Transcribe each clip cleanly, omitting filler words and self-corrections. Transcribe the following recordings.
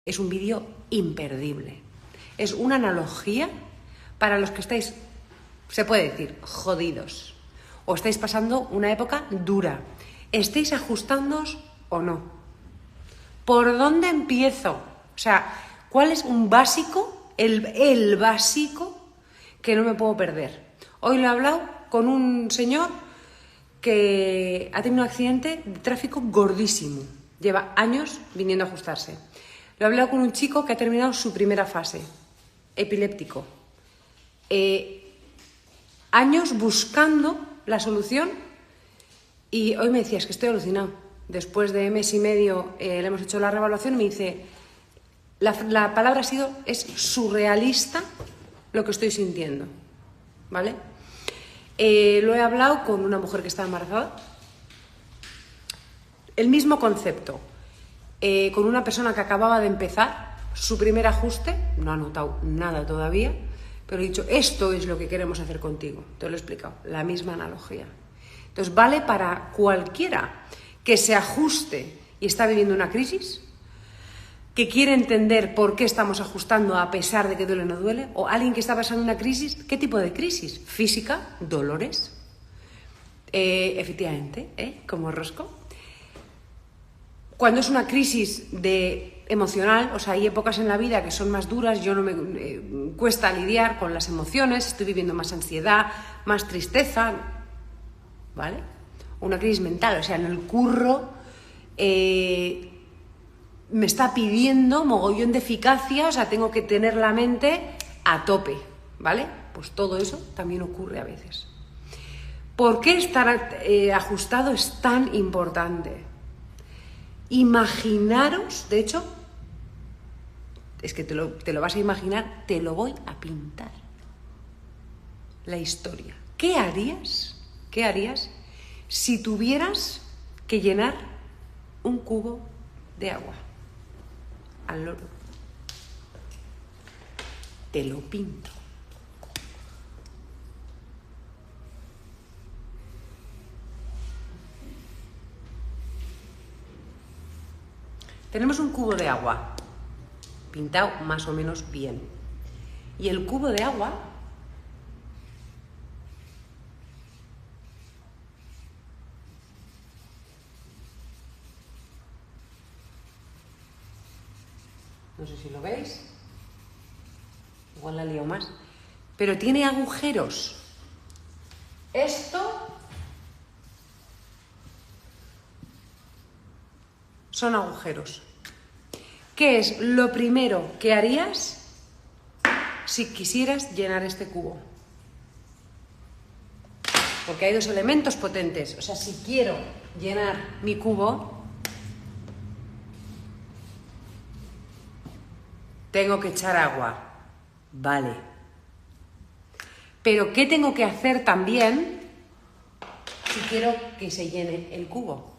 Es un vídeo imperdible. Es una analogía para los que estáis, se puede decir, jodidos. O estáis pasando una época dura. ¿Estáis ajustándoos o no? ¿Por dónde empiezo? O sea, ¿cuál es un básico, el básico que no me puedo perder? Hoy lo he hablado con un señor que ha tenido un accidente de tráfico gordísimo. Lleva años viniendo a ajustarse. Lo he hablado con un chico que ha terminado su primera fase, epiléptico. Años buscando la solución y hoy me decía, es que estoy alucinado. Después de mes y medio le hemos hecho la reevaluación y me dice, la palabra ha sido, es surrealista lo que estoy sintiendo, ¿vale? Lo he hablado con una mujer que está embarazada. El mismo concepto. Con una persona que acababa de empezar su primer ajuste, no ha notado nada todavía, pero he dicho, esto es lo que queremos hacer contigo. Te lo he explicado, la misma analogía. Entonces, vale para cualquiera que se ajuste y está viviendo una crisis, que quiere entender por qué estamos ajustando a pesar de que duele o no duele, o alguien que está pasando una crisis. ¿Qué tipo de crisis? Física, dolores, efectivamente, como Rosco. Cuando es una crisis emocional, o sea, hay épocas en la vida que son más duras, yo no me cuesta lidiar con las emociones, estoy viviendo más ansiedad, más tristeza, ¿vale? Una crisis mental, o sea, en el curro me está pidiendo mogollón de eficacia, o sea, tengo que tener la mente a tope, ¿vale? Pues todo eso también ocurre a veces. ¿Por qué estar ajustado es tan importante? Imaginaros, de hecho, es que te lo vas a imaginar, te lo voy a pintar. La historia. ¿Qué harías si tuvieras que llenar un cubo de agua al loro? Te lo pinto. Tenemos un cubo de agua, pintado más o menos bien. Y el cubo de agua no sé si lo veis, igual la lío más, pero tiene agujeros. Esto son agujeros. ¿Qué es lo primero que harías si quisieras llenar este cubo? Porque hay dos elementos potentes. O sea, si quiero llenar mi cubo, tengo que echar agua. Vale. Pero ¿qué tengo que hacer también si quiero que se llene el cubo?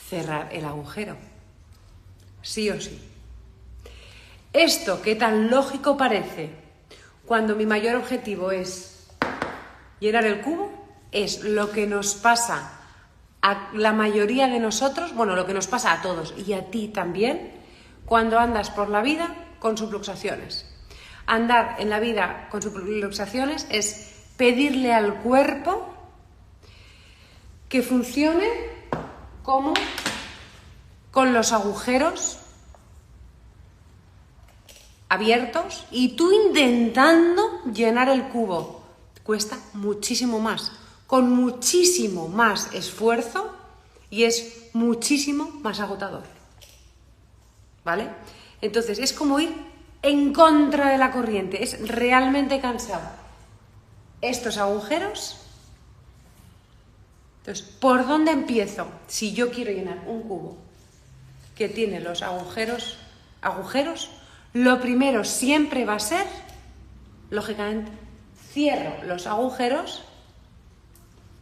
Cerrar el agujero, sí o sí. Esto que tan lógico parece cuando mi mayor objetivo es llenar el cubo, es lo que nos pasa a la mayoría de nosotros, bueno, lo que nos pasa a todos y a ti también, cuando andas por la vida con subluxaciones. Andar en la vida con subluxaciones es pedirle al cuerpo que funcione como con los agujeros abiertos y tú intentando llenar el cubo. Cuesta muchísimo más, con muchísimo más esfuerzo y es muchísimo más agotador. ¿Vale? Entonces es como ir en contra de la corriente, es realmente cansado. Estos agujeros. Entonces, ¿por dónde empiezo? Si yo quiero llenar un cubo que tiene los agujeros, lo primero siempre va a ser, lógicamente, cierro los agujeros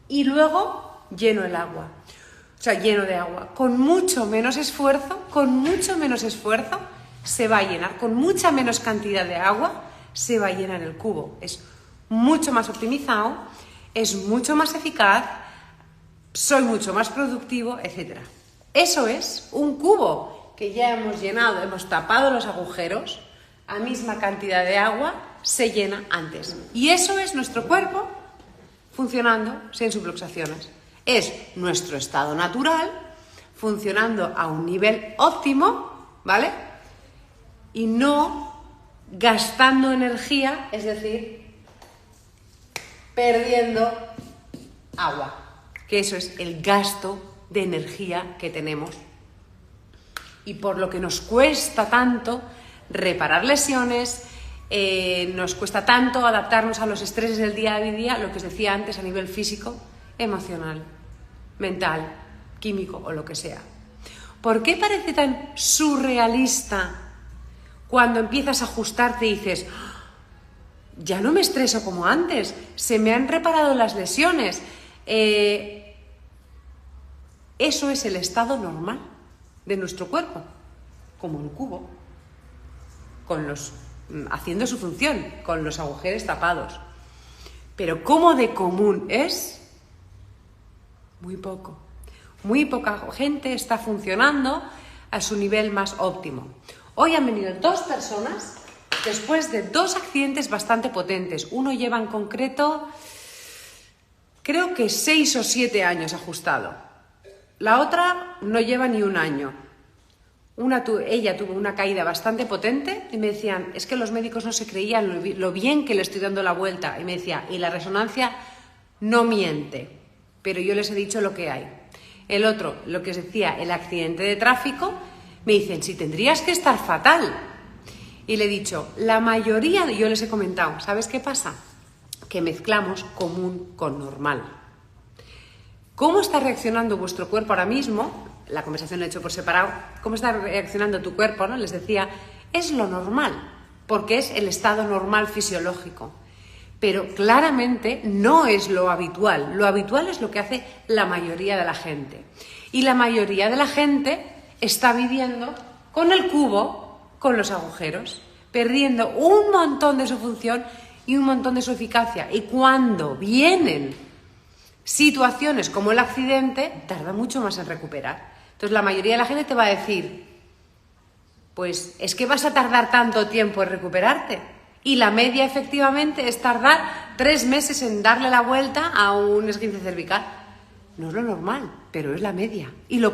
y luego lleno el agua. O sea, lleno de agua. Con mucho menos esfuerzo, se va a llenar. Con mucha menos cantidad de agua, se va a llenar el cubo. Es mucho más optimizado, es mucho más eficaz, soy mucho más productivo, etc. Eso es un cubo que ya hemos llenado, hemos tapado los agujeros, a misma cantidad de agua se llena antes. Y eso es nuestro cuerpo funcionando sin subluxaciones. Es nuestro estado natural funcionando a un nivel óptimo, ¿vale? Y no gastando energía, es decir, perdiendo agua, que eso es el gasto de energía que tenemos y por lo que nos cuesta tanto reparar lesiones, nos cuesta tanto adaptarnos a los estreses del día a día, lo que os decía antes a nivel físico, emocional, mental, químico o lo que sea. ¿Por qué parece tan surrealista cuando empiezas a ajustarte y dices, ya no me estreso como antes, se me han reparado las lesiones? Eso es el estado normal de nuestro cuerpo, como un cubo, haciendo su función, con los agujeros tapados. Pero ¿cómo de común es? Muy poco. Muy poca gente está funcionando a su nivel más óptimo. Hoy han venido 2 personas después de 2 accidentes bastante potentes. Uno lleva en concreto, creo que 6 o 7 años ajustado. La otra no lleva ni 1 año. Ella tuvo una caída bastante potente y me decían, es que los médicos no se creían lo bien que le estoy dando la vuelta. Y me decía, y la resonancia no miente, pero yo les he dicho lo que hay. El otro, lo que os decía, el accidente de tráfico, me dicen, si tendrías que estar fatal. Y le he dicho, la mayoría, yo les he comentado, ¿sabes qué pasa? Que mezclamos común con normal. ¿Cómo está reaccionando vuestro cuerpo ahora mismo? La conversación la he hecho por separado. ¿Cómo está reaccionando tu cuerpo? ¿No? Les decía, es lo normal, porque es el estado normal fisiológico. Pero claramente no es lo habitual. Lo habitual es lo que hace la mayoría de la gente. Y la mayoría de la gente está viviendo con el cubo, con los agujeros, perdiendo un montón de su función y un montón de su eficacia. Y cuando vienen situaciones como el accidente, tarda mucho más en recuperar. Entonces la mayoría de la gente te va a decir, pues es que vas a tardar tanto tiempo en recuperarte. Y la media efectivamente es tardar 3 meses en darle la vuelta a un esguince cervical. No es lo normal, pero es la media. Y lo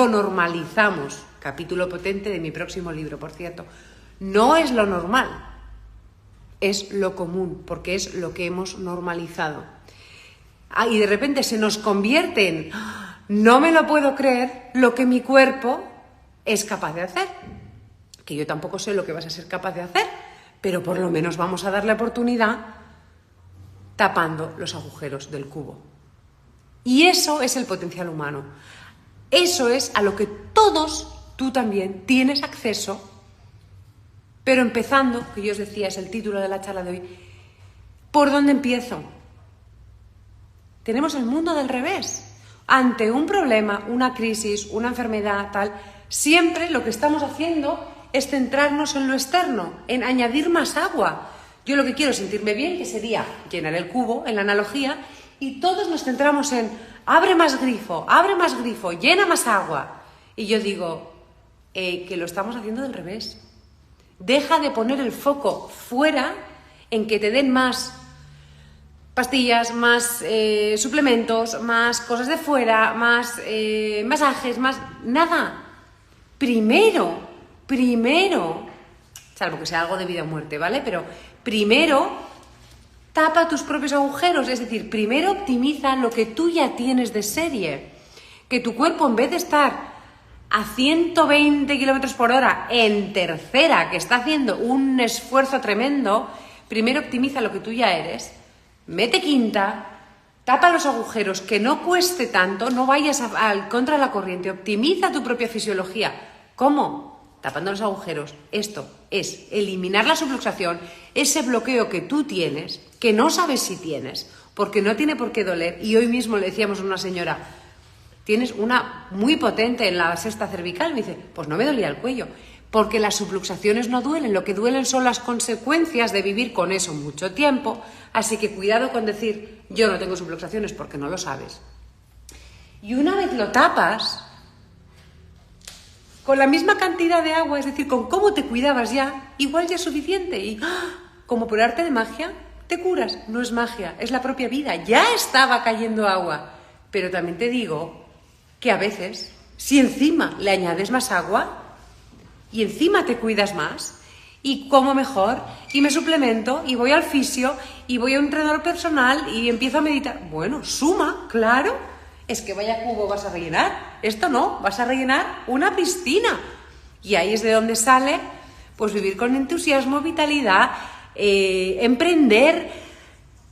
normalizamos. Capítulo potente de mi próximo libro, por cierto. No es lo normal, es lo común, porque es lo que hemos normalizado. Y de repente se nos convierte en, no me lo puedo creer, lo que mi cuerpo es capaz de hacer. Que yo tampoco sé lo que vas a ser capaz de hacer, pero por lo menos vamos a darle oportunidad tapando los agujeros del cubo. Y eso es el potencial humano. Eso es a lo que todos, tú también, tienes acceso, pero empezando, que yo os decía, es el título de la charla de hoy, ¿por dónde empiezo? Tenemos el mundo del revés. Ante un problema, una crisis, una enfermedad, tal, siempre lo que estamos haciendo es centrarnos en lo externo, en añadir más agua. Yo lo que quiero es sentirme bien, que sería llenar el cubo, en la analogía, y todos nos centramos en abre más grifo, llena más agua. Y yo digo que lo estamos haciendo del revés. Deja de poner el foco fuera en que te den más pastillas, más suplementos, más cosas de fuera, más masajes, más nada. Primero, salvo que sea algo de vida o muerte, ¿vale? Pero primero tapa tus propios agujeros, es decir, primero optimiza lo que tú ya tienes de serie. Que tu cuerpo, en vez de estar a 120 kilómetros por hora en tercera, que está haciendo un esfuerzo tremendo, primero optimiza lo que tú ya eres, mete quinta, tapa los agujeros, que no cueste tanto, no vayas contra la corriente, optimiza tu propia fisiología. ¿Cómo? Tapando los agujeros. Esto es eliminar la subluxación, ese bloqueo que tú tienes, que no sabes si tienes, porque no tiene por qué doler. Y hoy mismo le decíamos a una señora, tienes una muy potente en la sexta cervical. Me dice, pues no me dolía el cuello, porque las subluxaciones no duelen, lo que duelen son las consecuencias de vivir con eso mucho tiempo. Así que cuidado con decir, yo no tengo subluxaciones, porque no lo sabes. Y una vez lo tapas, con la misma cantidad de agua, es decir, con cómo te cuidabas ya, igual ya es suficiente. Y como por arte de magia, te curas. No es magia, es la propia vida. Ya estaba cayendo agua. Pero también te digo que a veces, si encima le añades más agua y encima te cuidas más y como mejor y me suplemento y voy al fisio y voy a un entrenador personal y empiezo a meditar, bueno, suma, claro. Es que vaya cubo vas a rellenar. Esto no, vas a rellenar una piscina. Y ahí es de donde sale, pues vivir con entusiasmo, vitalidad, emprender,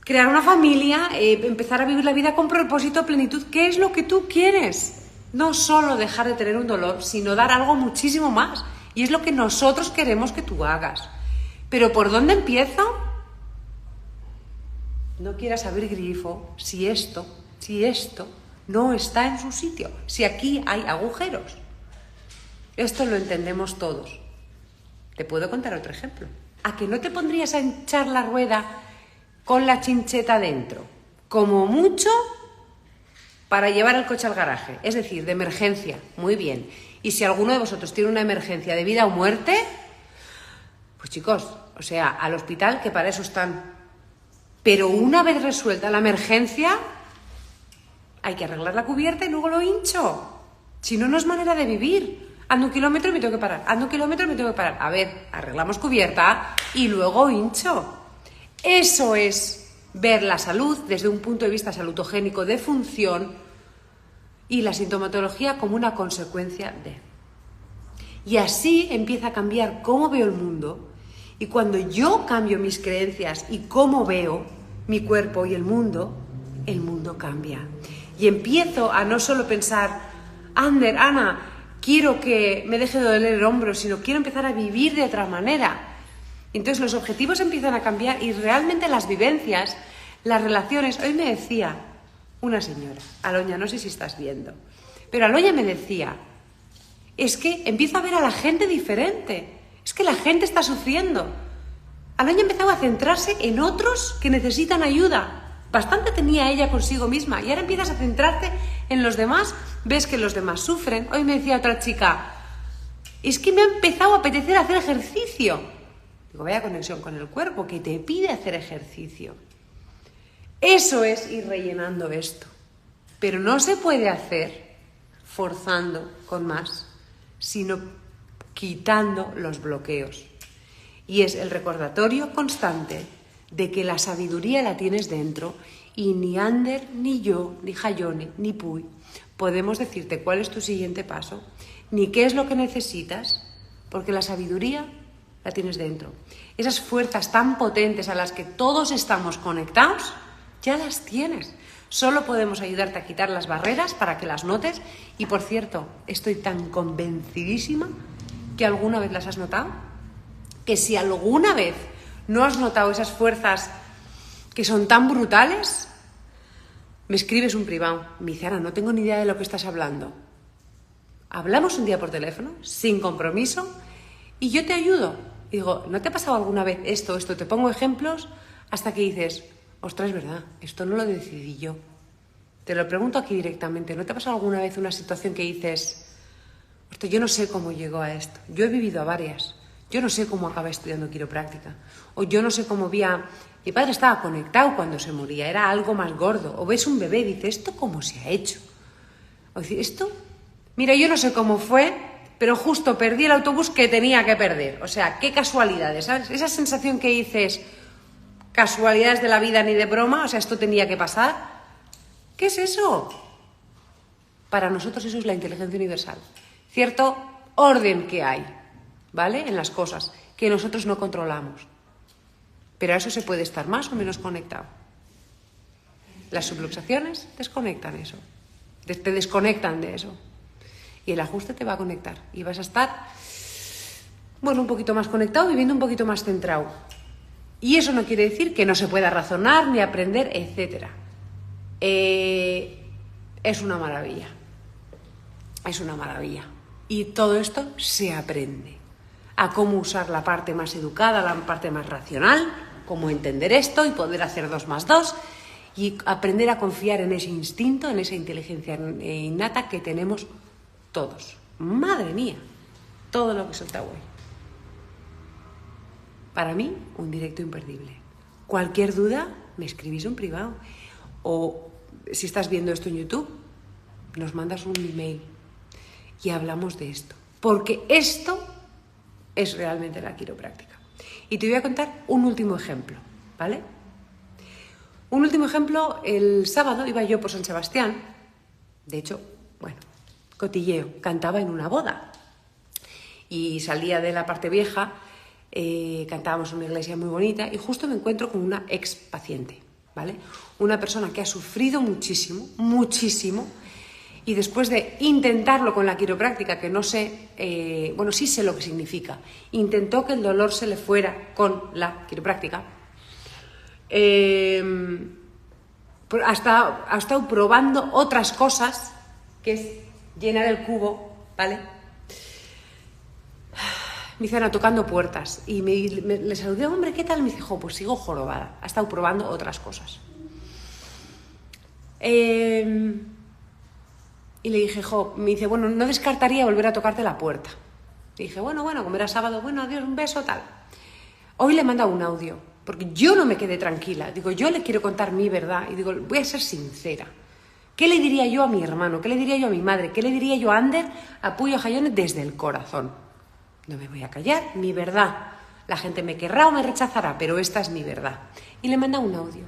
crear una familia, empezar a vivir la vida con propósito, plenitud. ¿Qué es lo que tú quieres? No solo dejar de tener un dolor, sino dar algo muchísimo más. Y es lo que nosotros queremos que tú hagas. Pero ¿por dónde empiezo? No quieras abrir grifo si esto no está en su sitio, si aquí hay agujeros. Esto lo entendemos todos. Te puedo contar otro ejemplo. ¿A que no te pondrías a hinchar la rueda con la chincheta dentro? Como mucho para llevar el coche al garaje, es decir, de emergencia. Muy bien. Y si alguno de vosotros tiene una emergencia de vida o muerte, pues chicos, o sea, al hospital, que para eso están. Pero una vez resuelta la emergencia, hay que arreglar la cubierta y luego lo hincho. Si no, no es manera de vivir. Ando 1 kilómetro y me tengo que parar. Ando 1 kilómetro y me tengo que parar. A ver, arreglamos cubierta y luego hincho. Eso es ver la salud desde un punto de vista salutogénico de función y la sintomatología como una consecuencia de. Y así empieza a cambiar cómo veo el mundo. Y cuando yo cambio mis creencias y cómo veo mi cuerpo y el mundo cambia. Y empiezo a no solo pensar, Ander, Ana, quiero que me deje de doler el hombro, sino quiero empezar a vivir de otra manera. Entonces los objetivos empiezan a cambiar y realmente las vivencias, las relaciones. Hoy me decía una señora, Aloña, no sé si estás viendo, pero Aloña me decía, es que empiezo a ver a la gente diferente, es que la gente está sufriendo. Aloña empezaba a centrarse en otros que necesitan ayuda. Bastante tenía ella consigo misma y ahora empiezas a centrarte en los demás, ves que los demás sufren. Hoy me decía otra chica, es que me ha empezado a apetecer hacer ejercicio. Digo, vaya conexión con el cuerpo, que te pide hacer ejercicio. Eso es ir rellenando esto. Pero no se puede hacer forzando con más, sino quitando los bloqueos. Y es el recordatorio constante de que la sabiduría la tienes dentro y ni Ander, ni yo, ni Jayone, ni Puy podemos decirte cuál es tu siguiente paso, ni qué es lo que necesitas, porque la sabiduría la tienes dentro. Esas fuerzas tan potentes a las que todos estamos conectados, ya las tienes. Solo podemos ayudarte a quitar las barreras para que las notes. Y por cierto, estoy tan convencidísima que alguna vez las has notado, que si alguna vez no has notado esas fuerzas que son tan brutales, me escribes un privado. Me dice, Ana, no tengo ni idea de lo que estás hablando. Hablamos un día por teléfono, sin compromiso, y yo te ayudo. Y digo, ¿no te ha pasado alguna vez esto? Te pongo ejemplos hasta que dices, ostras, es verdad, esto no lo decidí yo. Te lo pregunto aquí directamente. ¿No te ha pasado alguna vez una situación que dices, ostras, yo no sé cómo llegó a esto? Yo he vivido a varias. Yo no sé cómo acabé estudiando quiropráctica. O yo no sé cómo vi a... Mi padre estaba conectado cuando se moría, era algo más gordo. O ves un bebé y dices, ¿esto cómo se ha hecho? O decir, ¿esto? Mira, yo no sé cómo fue, pero justo perdí el autobús que tenía que perder. O sea, qué casualidades, ¿sabes? Esa sensación que dices, casualidades de la vida ni de broma, o sea, esto tenía que pasar. ¿Qué es eso? Para nosotros eso es la inteligencia universal. Cierto orden que hay, ¿vale? En las cosas, que nosotros no controlamos. Pero a eso se puede estar más o menos conectado. Las subluxaciones desconectan eso. Te desconectan de eso. Y el ajuste te va a conectar. Y vas a estar, bueno, un poquito más conectado, viviendo un poquito más centrado. Y eso no quiere decir que no se pueda razonar, ni aprender, etc. Es una maravilla. Es una maravilla. Y todo esto se aprende. A cómo usar la parte más educada, la parte más racional, cómo entender esto y poder hacer 2 más 2. y aprender a confiar en ese instinto, en esa inteligencia innata que tenemos todos. Madre mía, todo lo que he soltado hoy. Para mí, un directo imperdible. Cualquier duda, me escribís un privado. O si estás viendo esto en YouTube, nos mandas un email y hablamos de esto. Porque esto es realmente la quiropráctica. Y te voy a contar un último ejemplo, ¿vale? Un último ejemplo, el sábado iba yo por San Sebastián. De hecho, bueno, cotilleo, cantaba en una boda. Y salía de la parte vieja, cantábamos en una iglesia muy bonita y justo me encuentro con una ex paciente, ¿vale? Una persona que ha sufrido muchísimo, muchísimo, y después de intentarlo con la quiropráctica, que no sé, bueno, sí sé lo que significa, intentó que el dolor se le fuera con la quiropráctica. Ha estado probando otras cosas, que es llenar el cubo, ¿vale? Me dice, Ana, tocando puertas. Y le saludé, hombre, ¿qué tal? Me dice, pues sigo jorobada. Ha estado probando otras cosas. Y le dije, me dice, bueno, no descartaría volver a tocarte la puerta. Le dije, bueno, como era sábado, bueno, adiós, un beso, tal. Hoy le he mandado un audio, porque yo no me quedé tranquila. Digo, yo le quiero contar mi verdad y digo, voy a ser sincera. ¿Qué le diría yo a mi hermano? ¿Qué le diría yo a mi madre? ¿Qué le diría yo a Ander, a Puyo, a Jayone desde el corazón? No me voy a callar, mi verdad. La gente me querrá o me rechazará, pero esta es mi verdad. Y le he mandado un audio.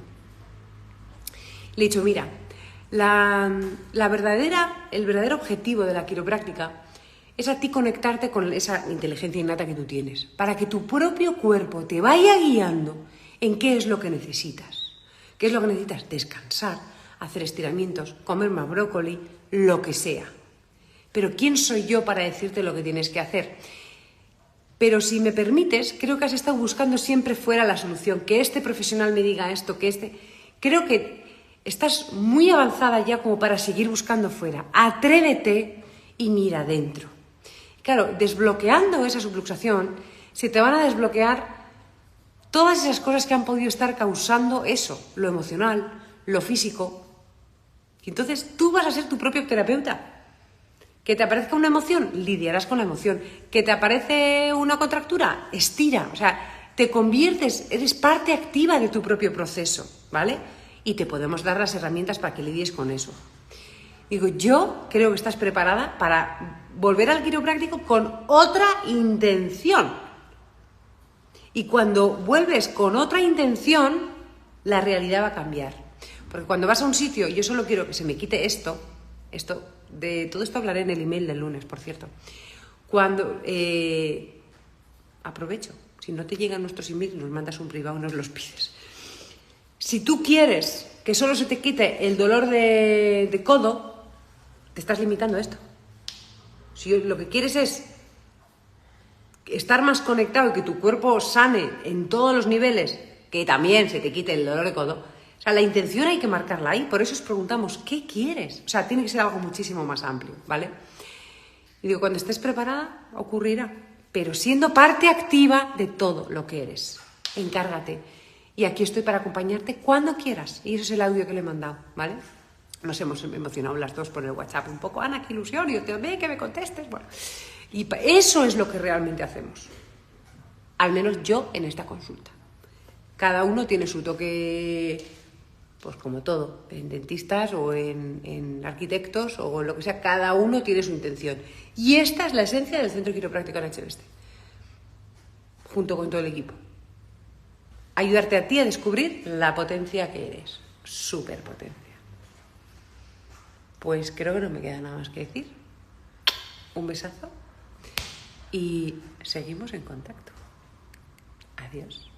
Le he dicho, mira, el verdadero objetivo de la quiropráctica es a ti conectarte con esa inteligencia innata que tú tienes, para que tu propio cuerpo te vaya guiando en qué es lo que necesitas. ¿Qué es lo que necesitas? Descansar, hacer estiramientos, comer más brócoli, lo que sea. Pero ¿quién soy yo para decirte lo que tienes que hacer? Pero si me permites, creo que has estado buscando siempre fuera la solución, que este profesional me diga esto, que este... Creo que estás muy avanzada ya como para seguir buscando fuera. Atrévete y mira adentro. Claro, desbloqueando esa subluxación, se te van a desbloquear todas esas cosas que han podido estar causando eso, lo emocional, lo físico. Y entonces tú vas a ser tu propio terapeuta. Que te aparezca una emoción, lidiarás con la emoción. Que te aparece una contractura, estira. O sea, te conviertes, eres parte activa de tu propio proceso, ¿vale? Y te podemos dar las herramientas para que lidies con eso. Digo, yo creo que estás preparada para volver al quiropráctico con otra intención. Y cuando vuelves con otra intención, la realidad va a cambiar. Porque cuando vas a un sitio, yo solo quiero que se me quite de todo esto hablaré en el email del lunes, por cierto. Cuando aprovecho, si no te llegan nuestros emails, nos mandas un privado y nos los pides. Si tú quieres que solo se te quite el dolor de codo, te estás limitando a esto. Si lo que quieres es estar más conectado y que tu cuerpo sane en todos los niveles, que también se te quite el dolor de codo, o sea, la intención hay que marcarla ahí. Por eso os preguntamos, ¿qué quieres? O sea, tiene que ser algo muchísimo más amplio, ¿vale? Y digo, cuando estés preparada, ocurrirá. Pero siendo parte activa de todo lo que eres. Encárgate. Y aquí estoy para acompañarte cuando quieras. Y eso es el audio que le he mandado, ¿vale? Nos hemos emocionado las dos por el WhatsApp un poco. Ana, qué ilusión. Y yo te ve que me contestes. Bueno, y eso es lo que realmente hacemos. Al menos yo en esta consulta. Cada uno tiene su toque, pues como todo, en dentistas o en arquitectos o en lo que sea. Cada uno tiene su intención. Y esta es la esencia del Centro Quiropráctico en HBST. Junto con todo el equipo. Ayudarte a ti a descubrir la potencia que eres. Superpotencia. Pues creo que no me queda nada más que decir. Un besazo y seguimos en contacto. Adiós.